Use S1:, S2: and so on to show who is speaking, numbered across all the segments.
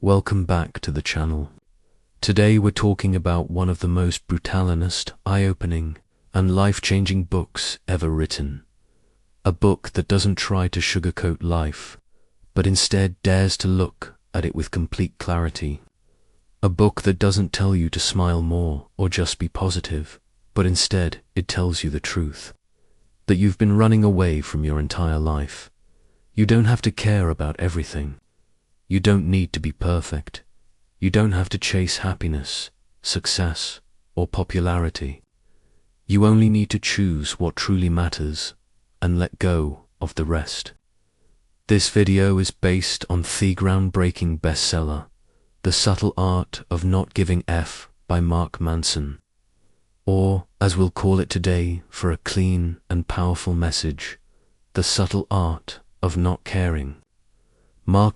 S1: Welcome back to the channel. Today we're talking about one of the most brutalist, eye-opening, and life-changing books ever written. A book that doesn't try to sugarcoat life, but instead dares to look at it with complete clarity. A book that doesn't tell you to smile more or just be positive, but instead it tells you the truth. That you've been running away from your entire life. You don't have to care about everything. You don't need to be perfect. You don't have to chase happiness, success, or popularity. You only need to choose what truly matters and let go of the rest. This video is based on the groundbreaking bestseller, The Subtle Art of Not Giving F by Manson. Or, as we'll call it today for a clean and powerful message, The Subtle Art of Not Caring.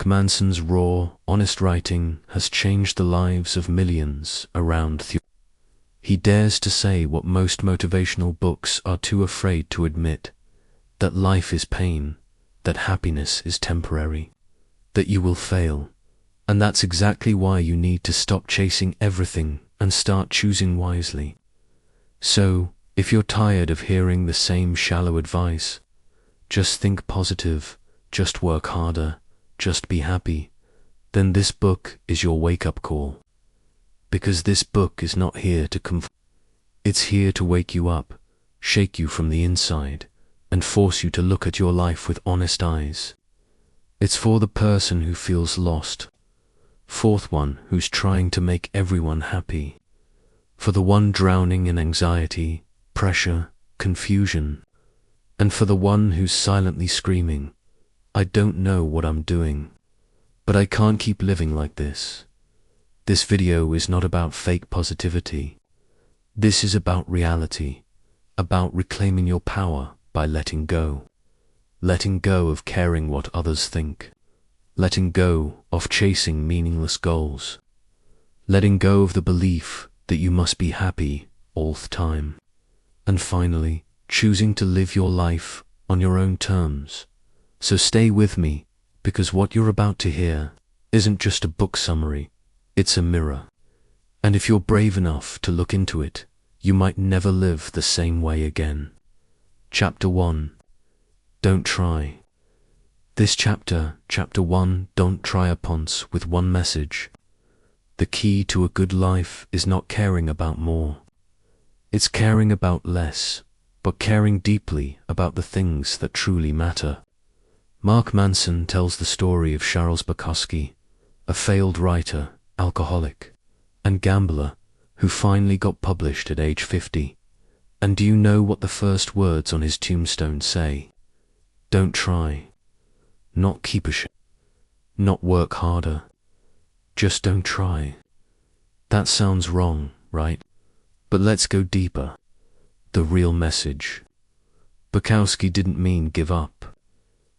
S1: Manson's raw, honest writing has changed the lives of millions around the world. He dares to say what most motivational books are too afraid to admit, that life is pain, that happiness is temporary, that you will fail, and that's exactly why you need to stop chasing everything and start choosing wisely. So, if you're tired of hearing the same shallow advice, just think positive, just work harder, just be happy, then this book is your wake-up call. Because this book is not here to comfort. It's here to wake you up, shake you from the inside, and force you to look at your life with honest eyes. It's for the person who feels lost, fourth one who's trying to make everyone happy, for the one drowning in anxiety, pressure, confusion, and for the one who's silently screaming, I don't know what I'm doing, but I can't keep living like this. This video is not about fake positivity. This is about reality, about reclaiming your power by letting go. Letting go of caring what others think. Letting go of chasing meaningless goals. Letting go of the belief that you must be happy all the time. And finally, choosing to live your life on your own terms. So stay with me, because what you're about to hear isn't just a book summary, it's a mirror. And if you're brave enough to look into it, you might never live the same way again. Chapter 1. Don't try. This chapter 1, don't try upons with one message. The key to a good life is not caring about more. It's caring about less, but caring deeply about the things that truly matter. Manson tells the story of Charles Bukowski, a failed writer, alcoholic, and gambler who finally got published at age 50. And do you know what the first words on his tombstone say? Don't try. Not keep a shit. Not work harder. Just don't try. That sounds wrong, right? But let's go deeper. The real message. Bukowski didn't mean give up.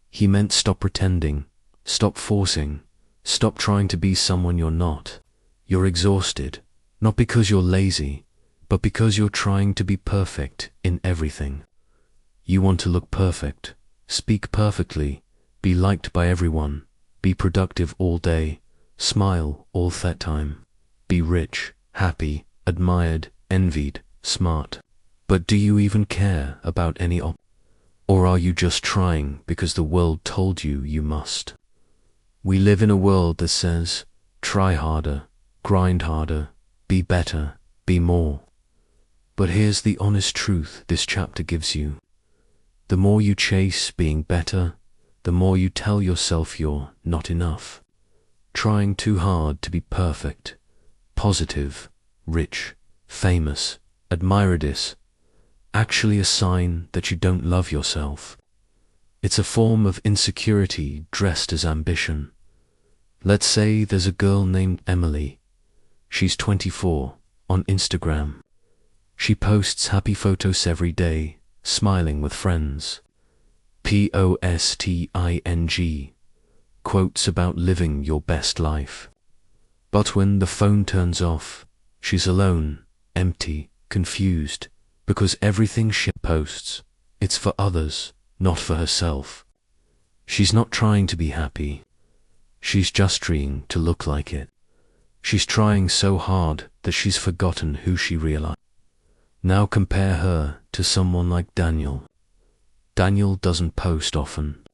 S1: He meant stop pretending, stop forcing, stop trying to be someone you're not. You're exhausted, not because you're lazy, but because you're trying to be perfect in everything. You want to look perfect, speak perfectly, be liked by everyone, be productive all day, smile all that time, be rich, happy, admired, envied, smart. But do you even care about any Or are you just trying because the world told you you must? We live in a world that says, try harder, grind harder, be better, be more. But here's the honest truth this chapter gives you. The more you chase being better, the more you tell yourself you're not enough. Trying too hard to be perfect, positive, rich, famous, admired actually a sign that you don't love yourself. It's a form of insecurity dressed as ambition. Let's say there's a girl named Emily. She's 24, on Instagram. She posts happy photos every day, smiling with friends. Posting, quotes about living your best life. But when the phone turns off, she's alone, empty, confused, because everything she posts, it's for others, not for herself. She's not trying to be happy. She's just trying to look like it. She's trying so hard that she's forgotten who she realized. Now compare her to someone like Daniel. Daniel doesn't post often.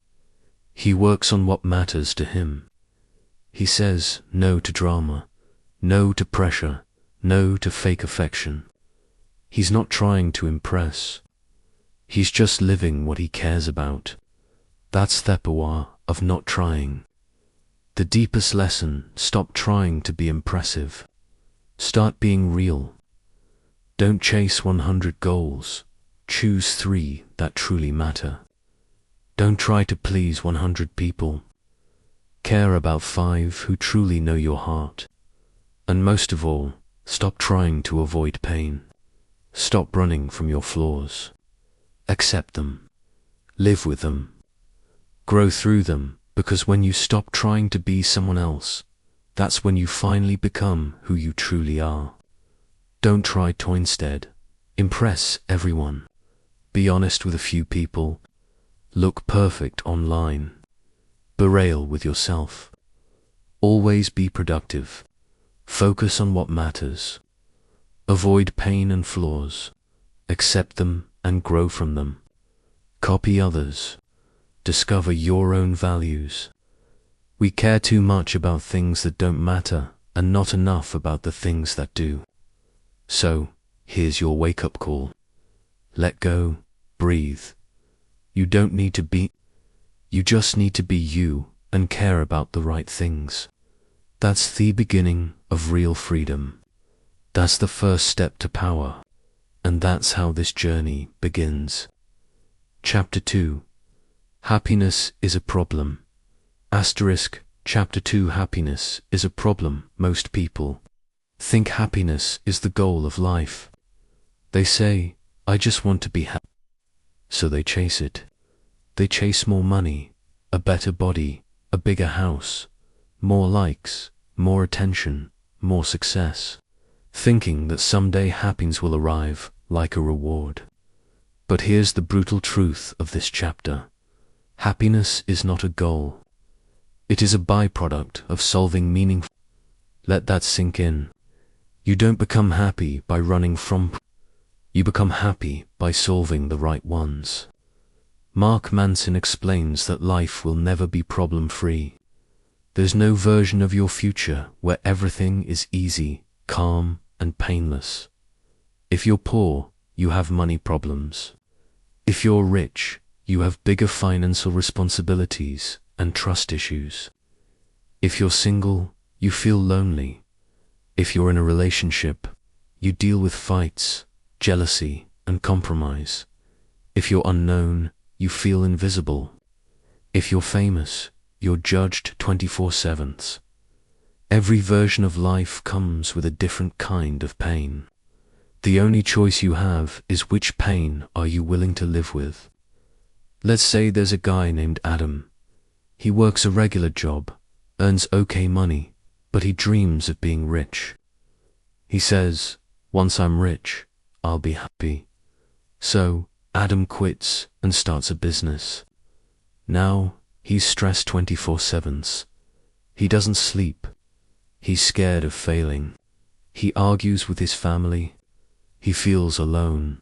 S1: He works on what matters to him. He says no to drama, no to pressure, no to fake affection. He's not trying to impress. He's just living what he cares about. That's the power of not trying. The deepest lesson: stop trying to be impressive. Start being real. Don't chase 100 goals. Choose 3 that truly matter. Don't try to please 100 people. Care about 5 who truly know your heart. And most of all, stop trying to avoid pain. Stop running from your flaws. Accept them. Live with them. Grow through them, because when you stop trying to be someone else, that's when you finally become who you truly are. Don't try to instead impress everyone. Be honest with a few people. Look perfect online. Be real with yourself. Always be productive. Focus on what matters. Avoid pain and flaws. Accept them and grow from them. Copy others. Discover your own values. We care too much about things that don't matter and not enough about the things that do. So, here's your wake-up call. Let go, breathe. You don't need to be. You just need to be you and care about the right things. That's the beginning of real freedom. That's the first step to power. And that's how this journey begins. Chapter 2. Happiness is a problem. Chapter 2. Happiness is a problem. Most people think happiness is the goal of life. They say, I just want to be happy. So they chase it. They chase more money, a better body, a bigger house, more likes, more attention, more success, thinking that someday happiness will arrive like a reward. But here's the brutal truth of this chapter. Happiness is not a goal. It is a byproduct of solving meaningful. Let that sink in. You don't become happy by running from. You become happy by solving the right ones. Manson explains that life will never be problem-free. There's no version of your future where everything is easy, calm, and painless. If you're poor, you have money problems. If you're rich, you have bigger financial responsibilities and trust issues. If you're single, you feel lonely. If you're in a relationship, you deal with fights, jealousy, and compromise. If you're unknown, you feel invisible. If you're famous, you're judged 24/7. Every version of life comes with a different kind of pain. The only choice you have is which pain are you willing to live with. Let's say there's a guy named Adam. He works a regular job, earns okay money, but he dreams of being rich. He says, once I'm rich, I'll be happy. So, Adam quits and starts a business. Now, he's stressed 24/7. He doesn't sleep. He's scared of failing. He argues with his family. He feels alone.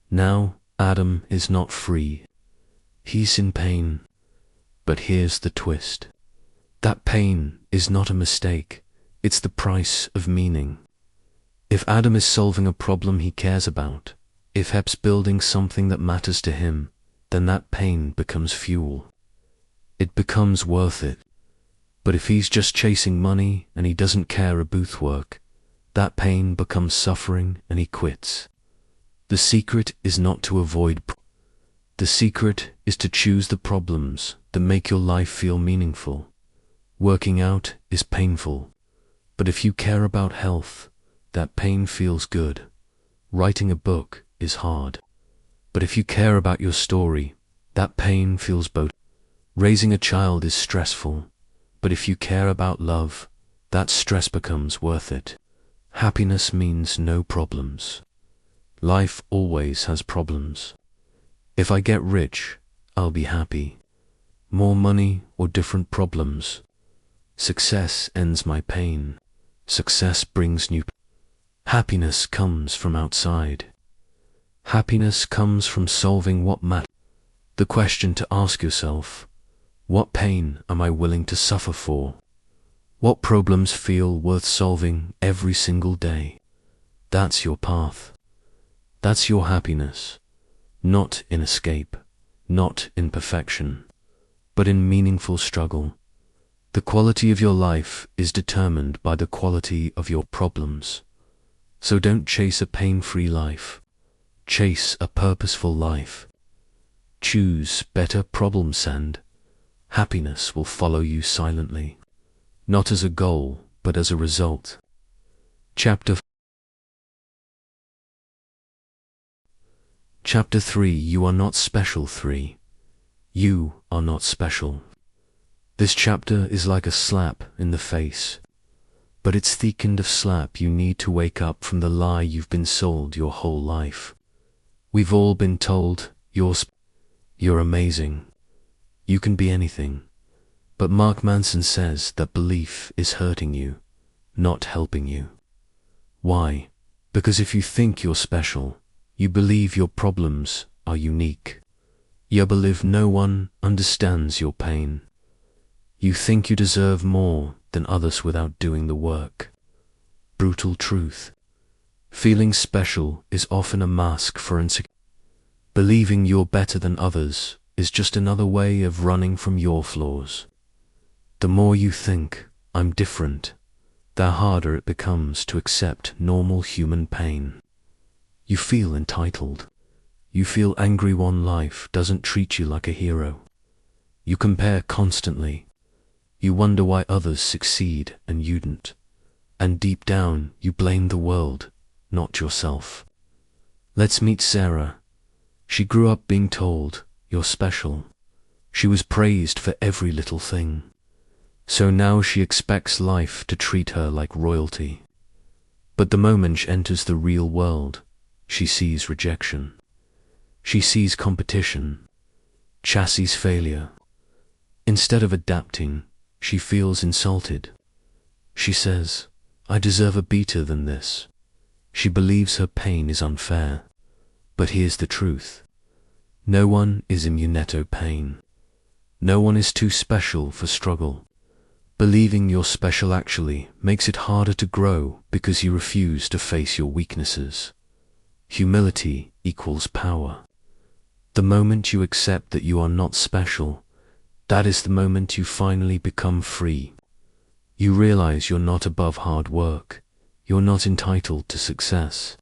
S1: Now, Adam is not free. He's in pain. But here's the twist. That pain is not a mistake. It's the price of meaning. If Adam is solving a problem he cares about, if he's building something that matters to him, then that pain becomes fuel. It becomes worth it. But if he's just chasing money and he doesn't care about work, that pain becomes suffering and he quits. The secret is not to avoid. The secret is to choose the problems that make your life feel meaningful. Working out is painful, but if you care about health, that pain feels good. Writing a book is hard, but if you care about your story, that pain feels both. Raising a child is stressful, but if you care about love, that stress becomes worth it. Happiness means no problems. Life always has problems. If I get rich, I'll be happy. More money or different problems. Success ends my pain. Success brings new. Happiness comes from outside. Happiness comes from solving what matters. The question to ask yourself: what pain am I willing to suffer for? What problems feel worth solving every single day? That's your path. That's your happiness. Not in escape, not in perfection, but in meaningful struggle. The quality of your life is determined by the quality of your problems. So don't chase a pain-free life. Chase a purposeful life. Choose better problems and happiness will follow you silently, not as a goal, but as a result. Chapter 3. You are not special. 3. You are not special. This chapter is like a slap in the face, but it's the kind of slap you need to wake up from the lie you've been sold your whole life. We've all been told, you're amazing, you can be anything. But Manson says that belief is hurting you, not helping you. Why? Because if you think you're special, you believe your problems are unique. You believe no one understands your pain. You think you deserve more than others without doing the work. Brutal truth. Feeling special is often a mask for insecurity. Believing you're better than others is just another way of running from your flaws. The more you think, I'm different, the harder it becomes to accept normal human pain. You feel entitled. You feel angry when life doesn't treat you like a hero. You compare constantly. You wonder why others succeed and you don't. And deep down, you blame the world, not yourself. Let's meet Sarah. She grew up being told, you're special. She was praised for every little thing. So now she expects life to treat her like royalty. But the moment she enters the real world, she sees rejection. She sees competition, chassis failure. Instead of adapting, she feels insulted. She says, I deserve a better than this. She believes her pain is unfair. But here's the truth. No one is immune to pain. No one is too special for struggle. Believing you're special actually makes it harder to grow because you refuse to face your weaknesses. Humility equals power. The moment you accept that you are not special, that is the moment you finally become free. You realize you're not above hard work. You're not entitled to success.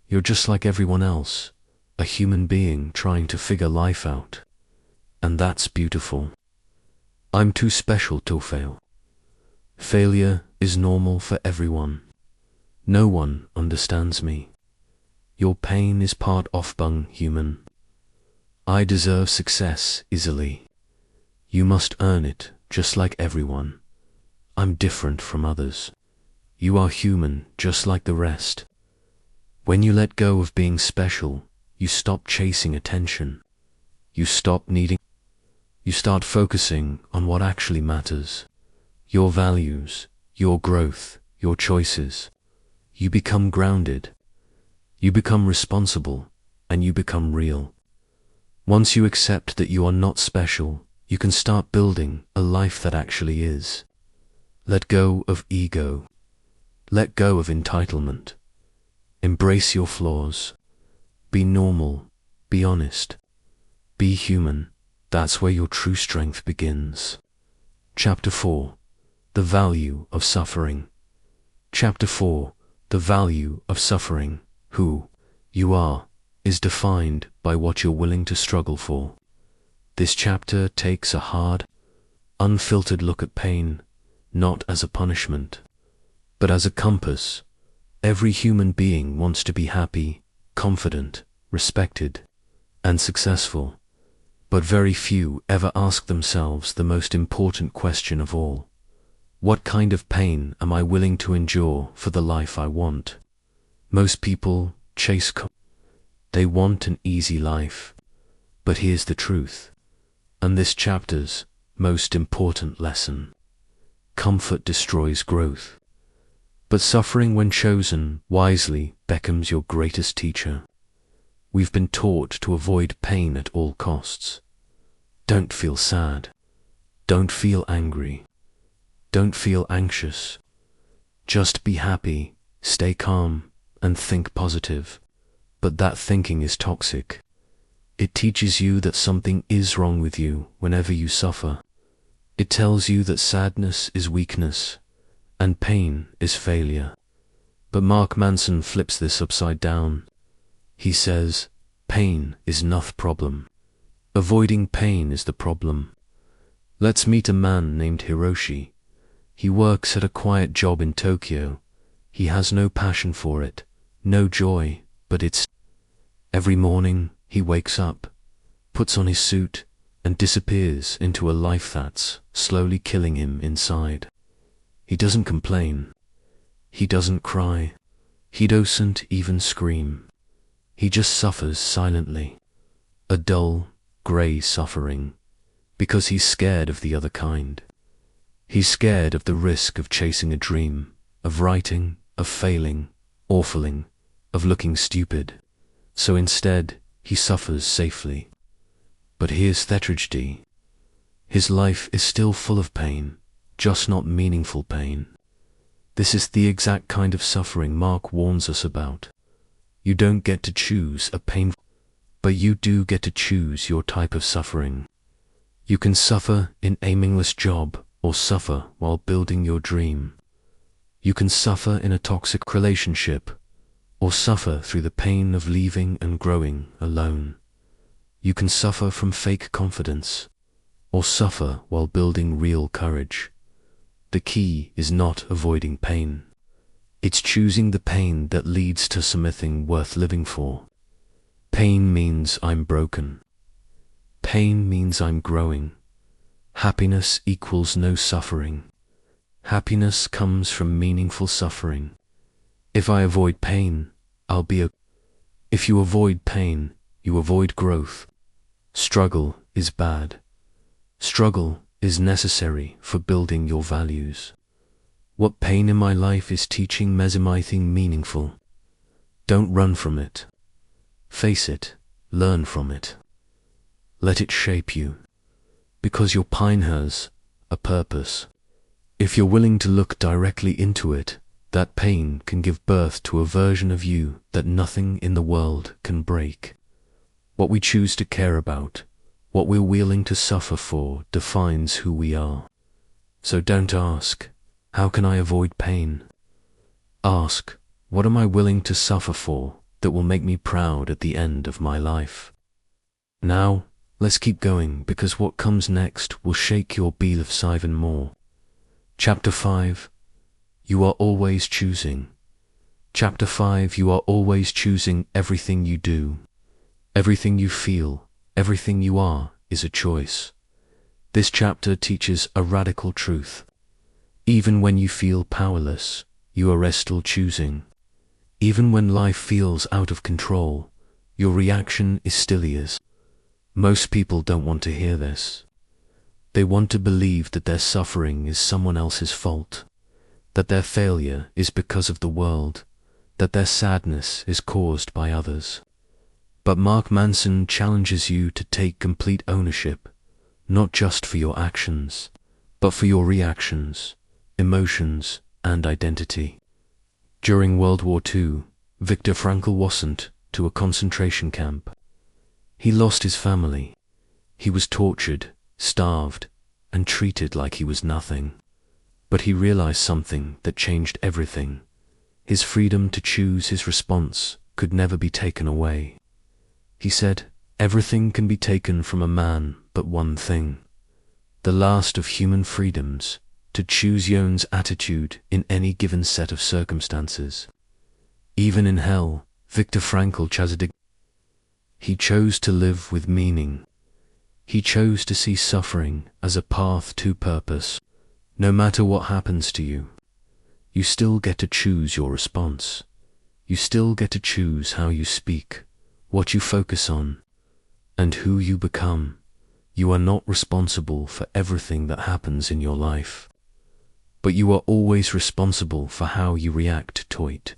S1: You're just like everyone else, a human being trying to figure life out. And that's beautiful. I'm too special to fail. Failure is normal for everyone. No one understands me. Your pain is part of being human. I deserve success easily. You must earn it just like everyone. I'm different from others. You are human just like the rest. When you let go of being special, you stop chasing attention. You stop needing. You start focusing on what actually matters. Your values, your growth, your choices. You become grounded. You become responsible, and you become real. Once you accept that you are not special, you can start building a life that actually is. Let go of ego. Let go of entitlement. Embrace your flaws. Be normal. Be honest. Be human. That's where your true strength begins. Chapter 4. The value of suffering. Chapter 4. The value of suffering. Who you are is defined by what you're willing to struggle for. This chapter takes a hard, unfiltered look at pain, not as a punishment, but as a compass. Every human being wants to be happy, confident, respected, and successful, but very few ever ask themselves the most important question of all. What kind of pain am I willing to endure for the life I want? Most people chase they want an easy life. But here's the truth, and this chapter's most important lesson. comfort destroys growth. But suffering, when chosen wisely, becomes your greatest teacher. We've been taught to avoid pain at all costs. Don't feel sad. Don't feel angry. Don't feel anxious. Just be happy, stay calm, and think positive. But that thinking is toxic. It teaches you that something is wrong with you whenever you suffer. It tells you that sadness is weakness and pain is failure. But Mark Manson flips this upside down. He says, pain is not the problem. Avoiding pain is the problem. Let's meet a man named Hiroshi. He works at a quiet job in Tokyo. He has no passion for it, no joy, but it's... Every morning he wakes up, puts on his suit, and disappears into a life that's slowly killing him inside. He doesn't complain. He doesn't cry. He doesn't even scream. He just suffers silently. A dull, grey suffering, because he's scared of the other kind. He's scared of the risk of chasing a dream, of writing, of failing, awfuling, of looking stupid. So instead, he suffers safely. But here's the tragedy. His life is still full of pain, just not meaningful pain. This is the exact kind of suffering Mark warns us about. You don't get to choose a pain, but you do get to choose your type of suffering. You can suffer in a meaningless job or suffer while building your dream. You can suffer in a toxic relationship or suffer through the pain of leaving and growing alone. You can suffer from fake confidence or suffer while building real courage. The key is not avoiding pain. It's choosing the pain that leads to something worth living for. Pain means I'm broken. Pain means I'm growing. Happiness equals no suffering. Happiness comes from meaningful suffering. If I avoid pain, I'll be a... If you avoid pain, you avoid growth. Struggle is bad. Struggle is necessary for building your values. What pain in my life is teaching me something meaningful? Don't run from it. Face it, learn from it. Let it shape you, because your pain has a purpose. If you're willing to look directly into it, that pain can give birth to a version of you that nothing in the world can break. What we choose to care about, what we're willing to suffer for, defines who we are. So don't ask, how can I avoid pain? Ask, what am I willing to suffer for that will make me proud at the end of my life? Now, let's keep going, because what comes next will shake your beliefs even more. Chapter 5. You are always choosing. Chapter 5. You are always choosing. Everything you do, everything you feel, everything you are is a choice. This chapter teaches a radical truth. Even when you feel powerless, you are still choosing. Even when life feels out of control, your reaction is still yours. Most people don't want to hear this. They want to believe that their suffering is someone else's fault, that their failure is because of the world, that their sadness is caused by others. But Mark Manson challenges you to take complete ownership, not just for your actions, but for your reactions, emotions, and identity. During World War II, Viktor Frankl was sent to a concentration camp. He lost his family. He was tortured, starved, and treated like he was nothing. But he realized something that changed everything. His freedom to choose his response could never be taken away. He said, everything can be taken from a man but one thing, the last of human freedoms, to choose your own attitude in any given set of circumstances. Even in hell, Viktor Frankl chose a... He chose to live with meaning. He chose to see suffering as a path to purpose. No matter what happens to you, you still get to choose your response. You still get to choose how you speak, what you focus on, and who you become. You are not responsible for everything that happens in your life. but you are always responsible for how you react to it.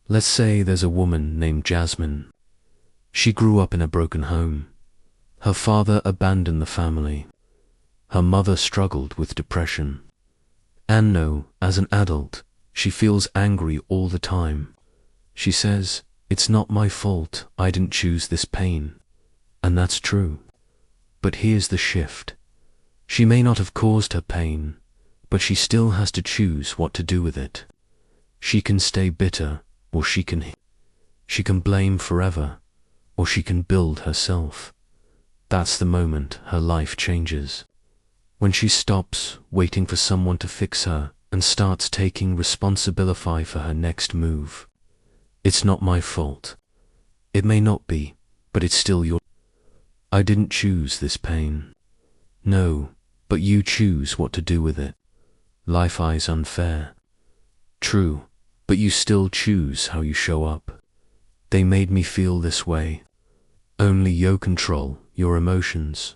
S1: Let's say there's a woman named Jasmine. She grew up in a broken home. Her father abandoned the family. Her mother struggled with depression. And no, as an adult, she feels angry all the time. She says, "It's not my fault, I didn't choose this pain." And that's true. But here's the shift. She may not have caused her pain, but she still has to choose what to do with it. She can stay bitter, or she can blame forever, or she can build herself. That's the moment her life changes. When she stops waiting for someone to fix her and starts taking responsibility for her next move. It's not my fault. It may not be, but it's still your. I didn't choose this pain. No, but you choose what to do with it. Life is unfair. True, but you still choose how you show up. They made me feel this way. Only you control your emotions.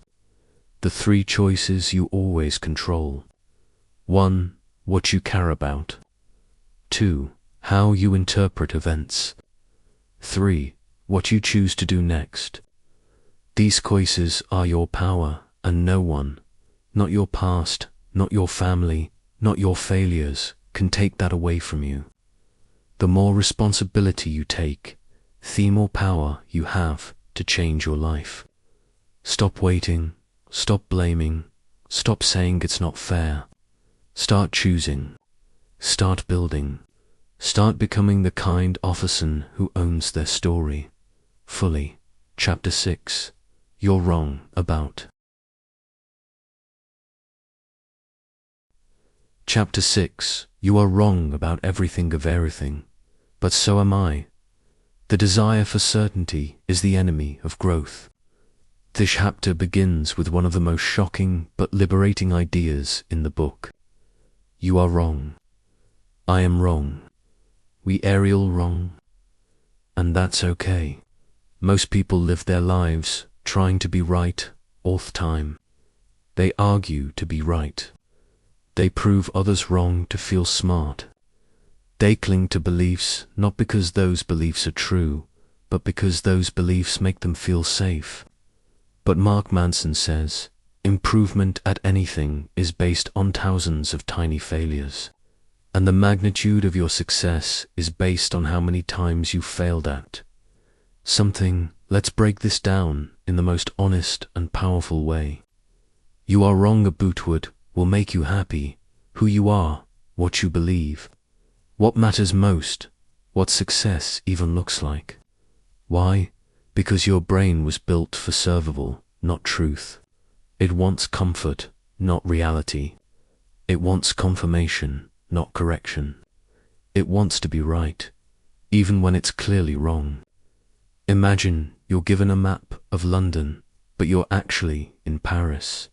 S1: The 3 choices you always control. 1. What you care about. 2. How you interpret events. 3. What you choose to do next. These choices are your power, and no one, not your past, not your family, not your failures, can take that away from you. The more responsibility you take, the more power you have to change your life. Stop waiting, stop blaming, stop saying it's not fair. Start choosing, start building, start becoming the kind of person who owns their story fully. Chapter 6. You're wrong about. Chapter 6. You are wrong about everything of everything, but so am I. The desire for certainty is the enemy of growth. This chapter begins with one of the most shocking but liberating ideas in the book. You are wrong. I am wrong. We are all wrong. And that's okay. Most people live their lives trying to be right all the time. They argue to be right. They prove others wrong to feel smart. They cling to beliefs not because those beliefs are true, but because those beliefs make them feel safe. But Manson says, improvement at anything is based on thousands of tiny failures. And the magnitude of your success is based on how many times you failed at something. Let's break this down in the most honest and powerful way. You are wrong about what will make you happy, who you are, what you believe, what matters most, what success even looks like. Why? Because your brain was built for survival, not truth. It wants comfort, not reality. It wants confirmation, not correction. It wants to be right, even when it's clearly wrong. Imagine you're given a map of London, but you're actually in Paris.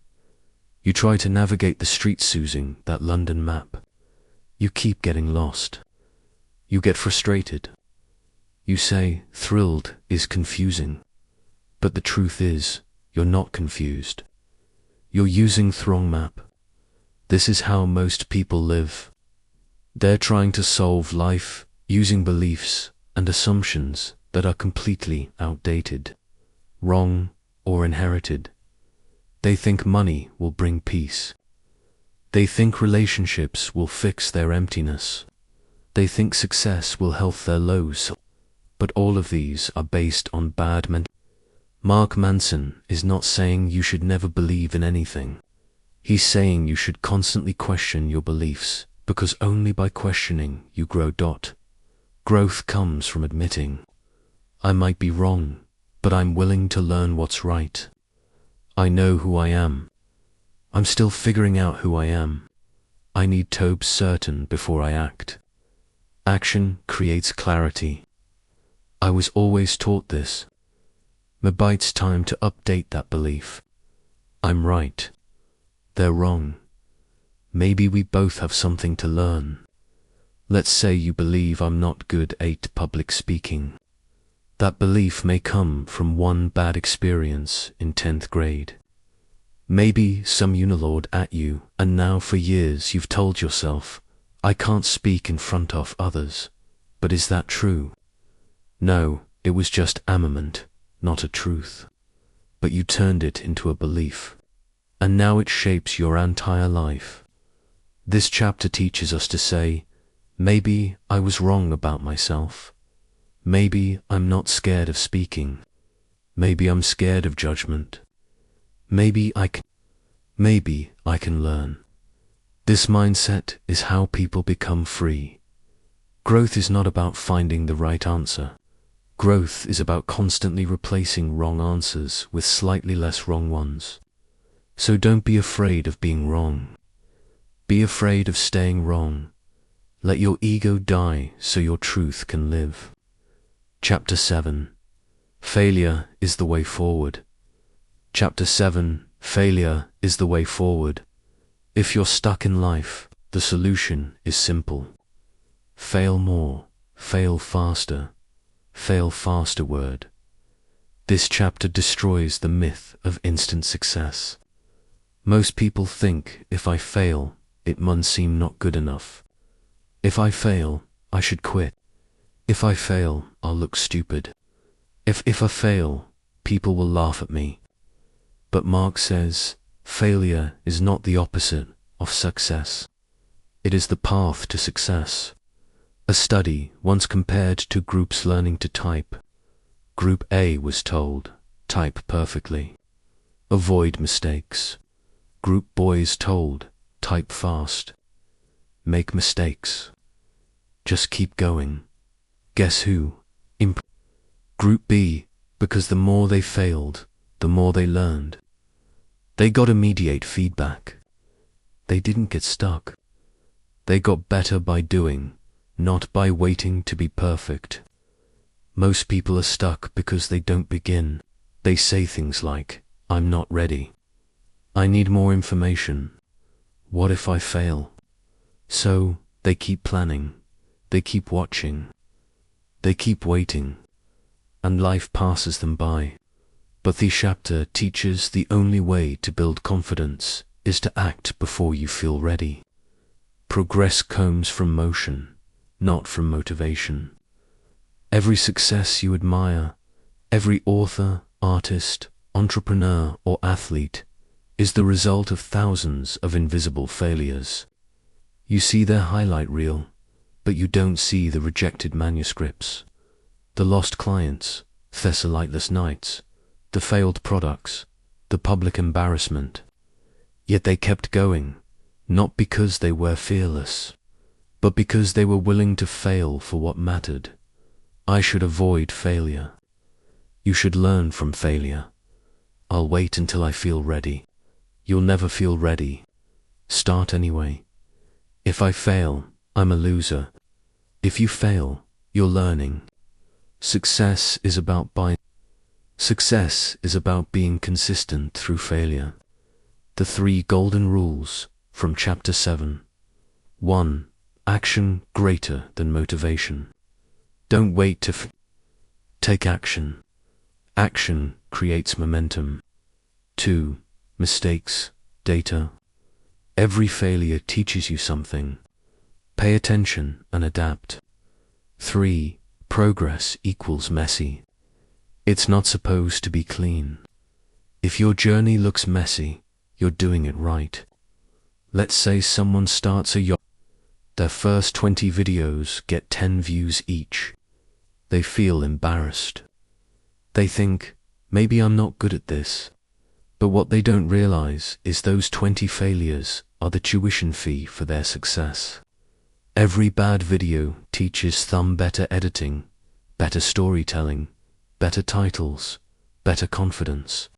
S1: You try to navigate the streets using that London map. You keep getting lost. You get frustrated. You say thrilled is confusing. But the truth is, you're not confused. You're using the wrong map. This is how most people live. They're trying to solve life using beliefs and assumptions that are completely outdated, wrong, or inherited. They think money will bring peace. They think relationships will fix their emptiness. They think success will help their lows. But all of these are based on bad mentality. Manson is not saying you should never believe in anything. He's saying you should constantly question your beliefs, because only by questioning you grow. Growth comes from admitting, I might be wrong, but I'm willing to learn what's right. I know who I am. I'm still figuring out who I am. I need to be certain before I act. Action creates clarity. I was always taught this. Maybe it's time to update that belief. I'm right. They're wrong. Maybe we both have something to learn. Let's say you believe I'm not good at public speaking. That belief may come from one bad experience in 10th grade. Maybe some unilord at you, and now for years you've told yourself, I can't speak in front of others. But is that true? No, it was just armament, not a truth. But you turned it into a belief. And now it shapes your entire life. This chapter teaches us to say, maybe I was wrong about myself. Maybe I'm not scared of speaking. Maybe I'm scared of judgment. Maybe I can learn. This mindset is how people become free. Growth is not about finding the right answer. Growth is about constantly replacing wrong answers with slightly less wrong ones. So don't be afraid of being wrong. Be afraid of staying wrong. Let your ego die so your truth can live. Chapter 7. Failure is the way forward. Chapter 7. Failure is the way forward. If you're stuck in life, the solution is simple. Fail more, fail faster, fail faster word. This chapter destroys the myth of instant success. Most people think if I fail, it must seem not good enough. If I fail, I should quit. If I fail, I'll look stupid. If I fail, people will laugh at me. But Mark says, failure is not the opposite of success. It is the path to success. A study once compared two groups learning to type. Group A was told, type perfectly. Avoid mistakes. Group boys told, type fast. Make mistakes. Just keep going. Guess who? Group B, because the more they failed, the more they learned. They got immediate feedback. They didn't get stuck. They got better by doing, not by waiting to be perfect. Most people are stuck because they don't begin. They say things like, I'm not ready. I need more information. What if I fail? So, they keep planning. They keep watching. They keep waiting. And life passes them by. But the chapter teaches the only way to build confidence is to act before you feel ready. Progress comes from motion, not from motivation. Every success you admire, every author, artist, entrepreneur, or athlete is the result of thousands of invisible failures. You see their highlight reel, but you don't see the rejected manuscripts, the lost clients, the sleepless nights, the failed products, the public embarrassment. Yet they kept going, not because they were fearless, but because they were willing to fail for what mattered. I should avoid failure. You should learn from failure. I'll wait until I feel ready. You'll never feel ready. Start anyway. If I fail, I'm a loser. If you fail, you're learning. Success is about being consistent through failure. The 3 golden rules from chapter 7. 1. Action greater than motivation. Don't wait to take action. Action creates momentum. 2. Mistakes, data. Every failure teaches you something. Pay attention and adapt. 3. Progress equals messy. It's not supposed to be clean. If your journey looks messy, you're doing it right. Let's say someone starts a yacht. Their first 20 videos get 10 views each. They feel embarrassed. They think, maybe I'm not good at this. But what they don't realize is those 20 failures are the tuition fee for their success. Every bad video teaches them better editing, better storytelling, better titles, better confidence.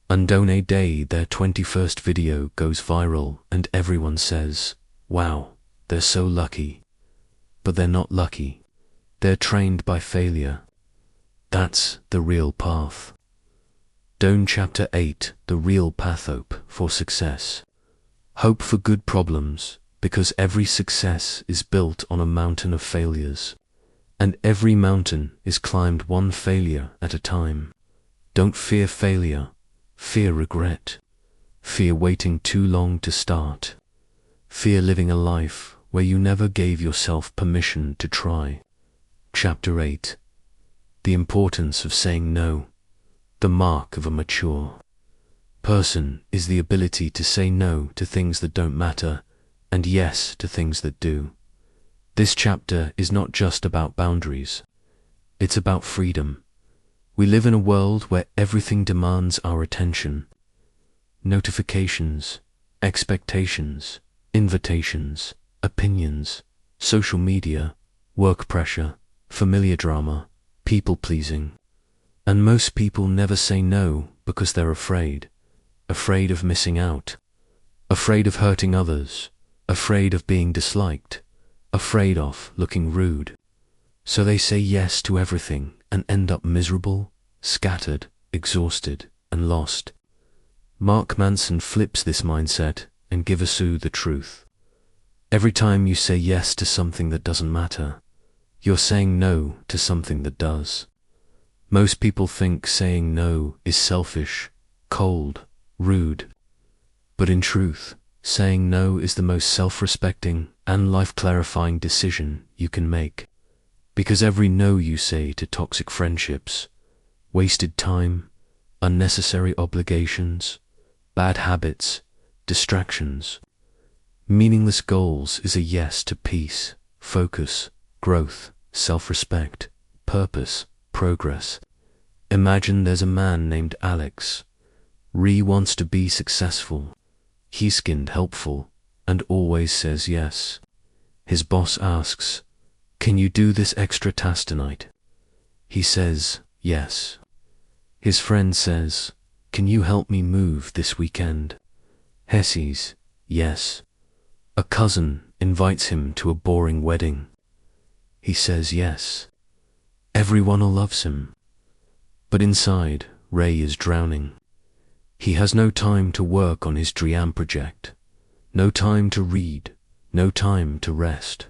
S1: And on a day their 21st video goes viral and everyone says, wow, they're so lucky. But they're not lucky. They're trained by failure. That's the real path. Down chapter 8, the real path hope for success. Hope for good problems, because every success is built on a mountain of failures. And every mountain is climbed one failure at a time. Don't fear failure, fear regret. fear waiting too long to start, fear living a life where you never gave yourself permission to try. Chapter 8. The importance of saying no. The mark of a mature person is the ability to say no to things that don't matter and yes to things that do. This chapter is not just about boundaries. It's about freedom. We live in a world where everything demands our attention. Notifications, expectations, invitations, opinions, social media, work pressure, familiar drama, people-pleasing. And most people never say no because they're afraid of missing out, afraid of hurting others, afraid of being disliked, afraid of looking rude. So they say yes to everything and end up miserable, scattered, exhausted, and lost. Mark Manson flips this mindset and gives us the truth. Every time you say yes to something that doesn't matter, you're saying no to something that does. Most people think saying no is selfish, cold, rude. But in truth, saying no is the most self-respecting and life-clarifying decision you can make. Because every no you say to toxic friendships, wasted time, unnecessary obligations, bad habits, distractions, meaningless goals is a yes to peace, focus, growth, self-respect, purpose, progress. Imagine there's a man named Alex. Ree wants to be successful. He's skinned helpful and always says yes. His boss asks, "Can you do this extra task tonight?" He says yes. His friend says, "Can you help me move this weekend?" He says yes. A cousin invites him to a boring wedding. He says yes. Everyone loves him. But inside, Ray is drowning. He has no time to work on his dream project, no time to read, no time to rest,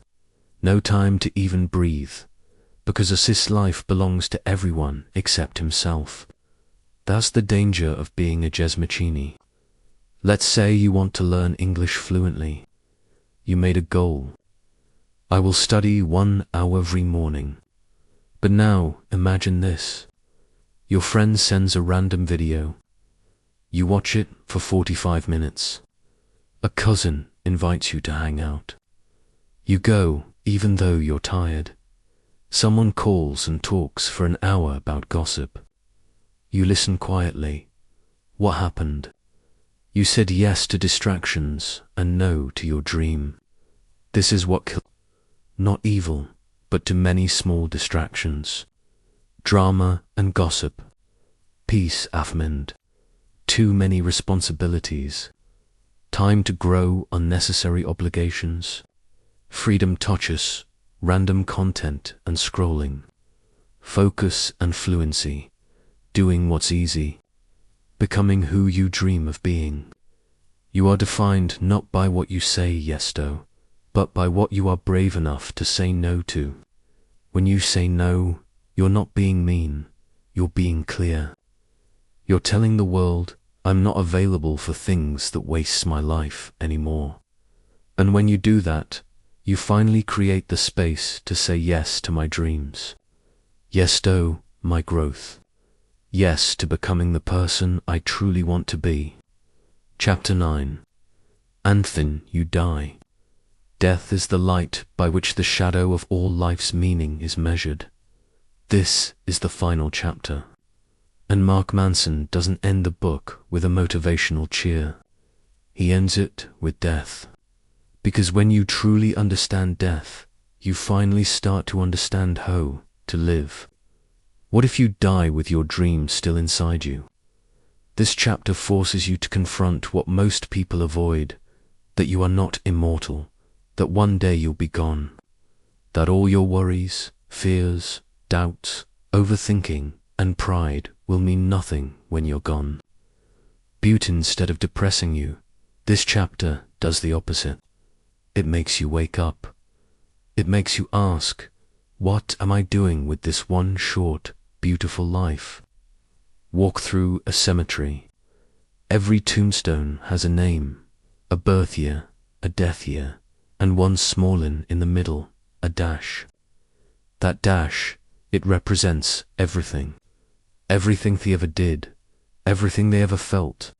S1: no time to even breathe, because his life belongs to everyone except himself. That's the danger of being a Jesmachini. Let's say you want to learn English fluently. You made a goal. I will study 1 hour every morning. But now, imagine this. Your friend sends a random video. You watch it for 45 minutes. A cousin invites you to hang out. You go, even though you're tired. Someone calls and talks for an hour about gossip. You listen quietly. What happened? You said yes to distractions and no to your dream. This is what kills. Not evil, but to many small distractions. Drama and gossip. Peace affirmed. Too many responsibilities. Time to grow unnecessary obligations. Freedom touches, random content and scrolling. Focus and fluency. Doing what's easy. Becoming who you dream of being. You are defined not by what you say yes to, but by what you are brave enough to say no to. When you say no, you're not being mean, you're being clear. You're telling the world, I'm not available for things that waste my life anymore. And when you do that, you finally create the space to say yes to my dreams. Yes to my growth. Yes to becoming the person I truly want to be. Chapter 9. And then you die. Death is the light by which the shadow of all life's meaning is measured. This is the final chapter. And Mark Manson doesn't end the book with a motivational cheer. He ends it with death. Because when you truly understand death, you finally start to understand how to live. What if you die with your dreams still inside you? This chapter forces you to confront what most people avoid, that you are not immortal, that one day you'll be gone, that all your worries, fears, doubts, overthinking, and pride will mean nothing when you're gone. But instead of depressing you, this chapter does the opposite. It makes you wake up. It makes you ask, what am I doing with this one short, beautiful life? Walk through a cemetery. Every tombstone has a name, a birth year, a death year, and one small in the middle, a dash. That dash, it represents everything. Everything they ever did, everything they ever felt.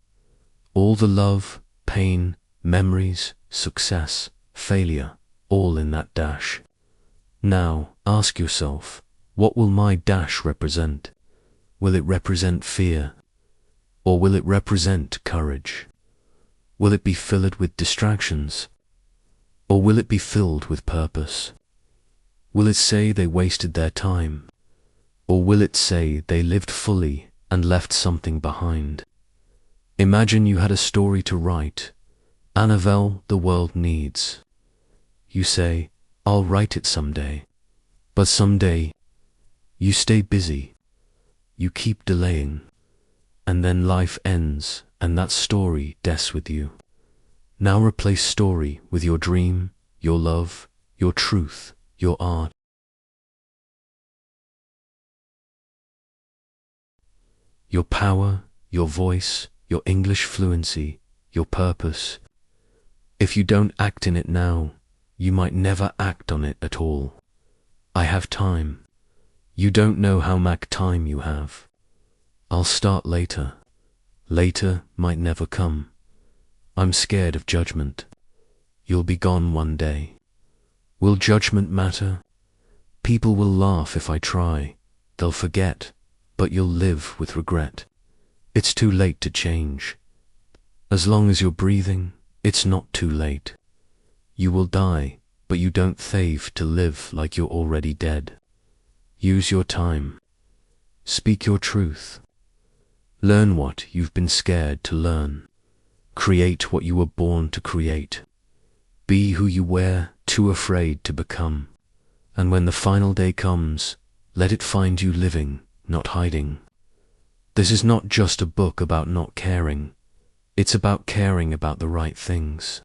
S1: All the love, pain, memories, success, failure, all in that dash. Now, ask yourself, what will my dash represent? Will it represent fear? Or will it represent courage? Will it be filled with distractions? Or will it be filled with purpose? Will it say they wasted their time? Or will it say they lived fully and left something behind? Imagine you had a story to write, a novel the world needs. You say, I'll write it someday. But someday, you stay busy. You keep delaying. And then life ends, and that story deaths with you. Now replace story with your dream, your love, your truth, your art. Your power, your voice, your English fluency, your purpose. If you don't act in it now, you might never act on it at all. I have time. You don't know how much time you have. I'll start later. Later might never come. I'm scared of judgment. You'll be gone one day. Will judgment matter? People will laugh if I try. They'll forget, but you'll live with regret. It's too late to change. As long as you're breathing, it's not too late. You will die, but you don't save to live like you're already dead. Use your time. Speak your truth. Learn what you've been scared to learn. Create what you were born to create. Be who you were too afraid to become. And when the final day comes, let it find you living, not hiding. This is not just a book about not caring. It's about caring about the right things.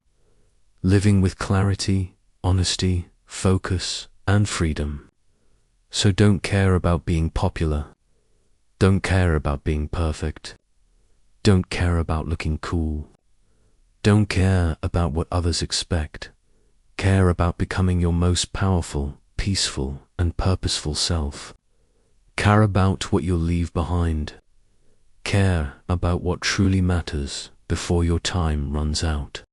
S1: Living with clarity, honesty, focus, and freedom. So don't care about being popular. Don't care about being perfect. Don't care about looking cool. Don't care about what others expect. Care about becoming your most powerful, peaceful, and purposeful self. Care about what you'll leave behind. Care about what truly matters before your time runs out.